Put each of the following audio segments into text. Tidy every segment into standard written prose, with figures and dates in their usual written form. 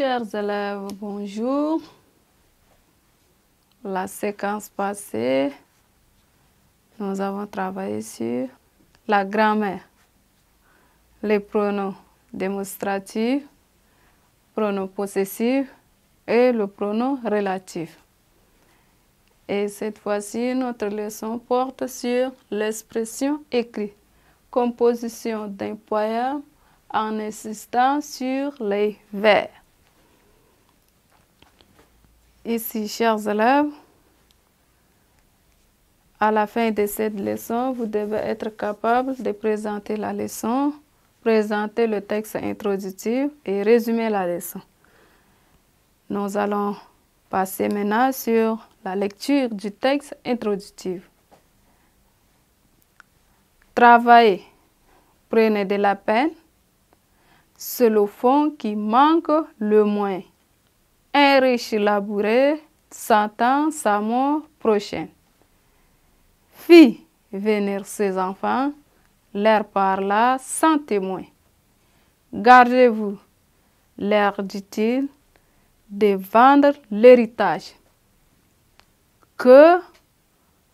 Chers élèves, bonjour. La séquence passée, nous avons travaillé sur la grammaire, les pronoms démonstratifs, pronoms possessifs et le pronom relatif. Et cette fois-ci, notre leçon porte sur l'expression écrite, composition d'un poème en insistant sur les vers. Ici, chers élèves, à la fin de cette leçon, vous devez être capable de présenter la leçon, présenter le texte introductif et résumer la leçon. Nous allons passer maintenant sur la lecture du texte introductif. Travaillez, prenez de la peine, c'est le fond qui manque le moins. Un riche labouré s'attend sa mort prochaine. Fit venir ses enfants, leur parla sans témoin. Gardez-vous, leur dit-il, de vendre l'héritage que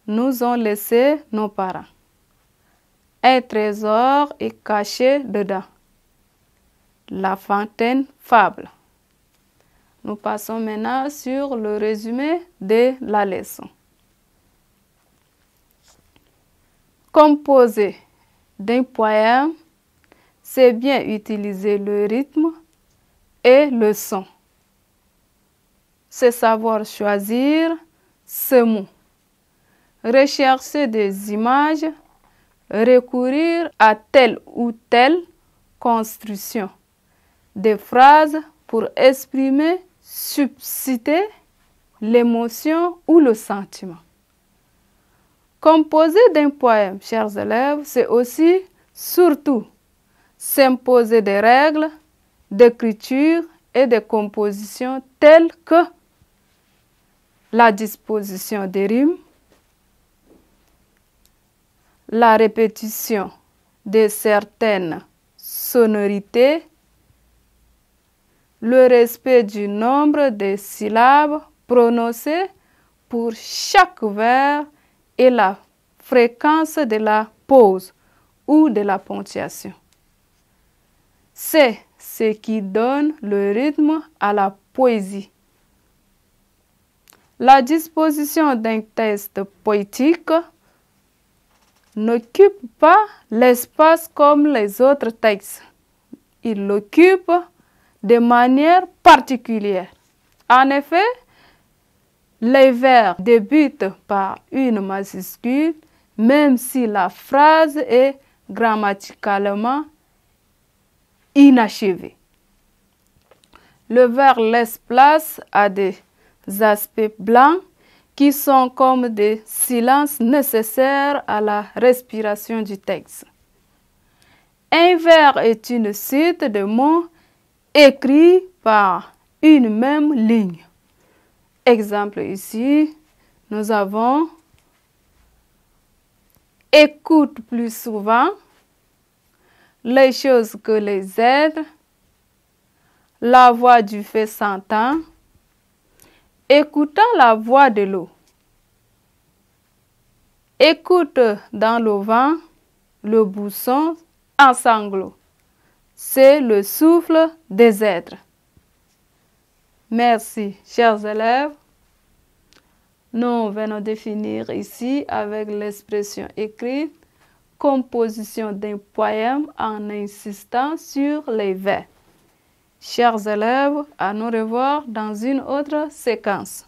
nous ont laissé nos parents. Un trésor est caché dedans. La Fontaine fable. Nous passons maintenant sur le résumé de la leçon. Composer d'un poème, c'est bien utiliser le rythme et le son. C'est savoir choisir ce mot, rechercher des images, recourir à telle ou telle construction, des phrases pour exprimer, susciter l'émotion ou le sentiment. Composer d'un poème, chers élèves, c'est aussi, surtout, s'imposer des règles d'écriture et de composition telles que la disposition des rimes, la répétition de certaines sonorités, le respect du nombre de syllabes prononcées pour chaque vers et la fréquence de la pause ou de la ponctuation. C'est ce qui donne le rythme à la poésie. La disposition d'un texte poétique n'occupe pas l'espace comme les autres textes. Il l'occupe de manière particulière. En effet, les vers débutent par une majuscule, même si la phrase est grammaticalement inachevée. Le vers laisse place à des aspects blancs qui sont comme des silences nécessaires à la respiration du texte. Un vers est une suite de mots écrits par une même ligne. Exemple ici, nous avons écoute plus souvent, les choses que les aident, la voix du fait s'entend, écoutant la voix de l'eau. Écoute dans le vent, le bousson en sanglots. C'est le souffle des êtres. Merci, chers élèves. Nous venons de finir ici avec l'expression écrite, composition d'un poème en insistant sur les vers. Chers élèves, à nous revoir dans une autre séquence.